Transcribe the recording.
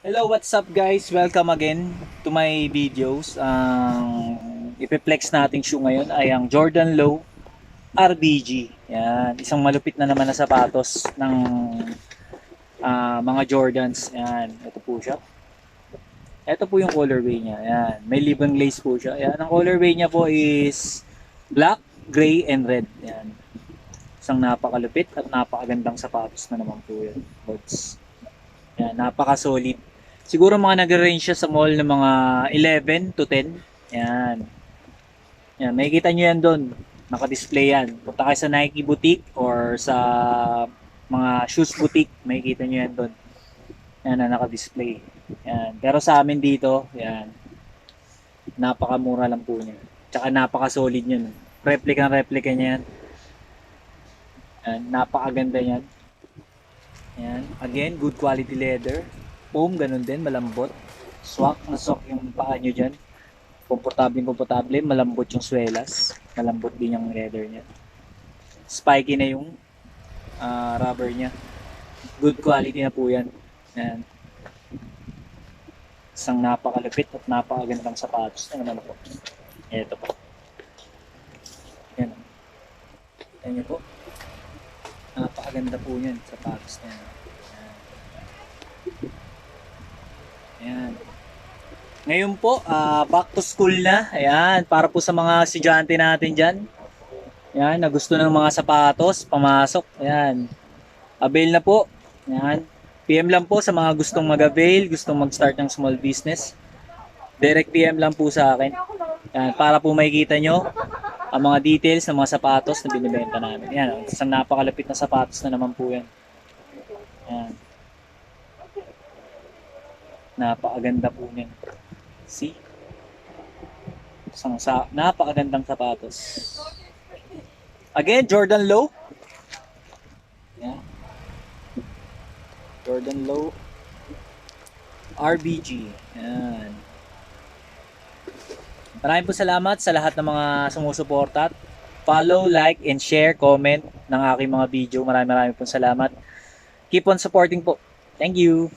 Hello, what's up guys? Welcome again to my videos. Ang ipiplex nating shoe ngayon ay ang Jordan Low RBG. Yan, isang malupit na naman na sapatos ng mga Jordans. Yan, ito po siya. Ito po yung colorway niya. Yan, may libang lace po siya. Yan, ang colorway niya po is black, gray, and red. Yan. Isang napakalupit at napakagandang sapatos na naman po yan. Yan, napaka-solid. Siguro mga nag-range siya sa mall ng mga 11 to 10. Yan. Yan, makikita nyo yan doon. Naka-display yan. Punta kayo sa Nike boutique or sa mga shoes boutique, makikita nyo yan doon. Yan na naka-display. Yan. Pero sa amin dito, yan. Napakamura lang po niya. Tsaka napaka-solid niya. Replica niya yan. Yan. Napakaganda niyan. Yan. Again, good quality leather. Foam, ganun din, malambot. Swak na swak yung paa nyo dyan. Komportable, malambot yung swelas. Malambot din yung leather niya. Spiky na yung rubber niya. Good quality na po yan. Yan. Isang napakalupit at napakagandang sapatos na naman po. Ito po. Yan. Kita nyo po. Napakaganda po yan, sapatos na yan. Ayan. Ngayon po, back to school na. Ayan, para po sa mga estudyante natin dyan. Ayan, na gusto ng mga sapatos, pamasok. Ayan. Avail na po. Ayan. PM lang po sa mga gustong mag-avail, gustong mag-start ng small business. Direct PM lang po sa akin. Ayan, para po makikita nyo ang mga details ng mga sapatos na binibenta namin. Ayan, isang napakalapit na sapatos na naman po yan. Ayan. Napakaganda po niyan. See? Napakagandang sapatos. Again, Jordan Low. Yeah. Jordan Low RBG. Yan. Maraming po salamat sa lahat ng mga sumusuporta. Follow, like, and share, comment ng aking mga video. Maraming po salamat. Keep on supporting po. Thank you.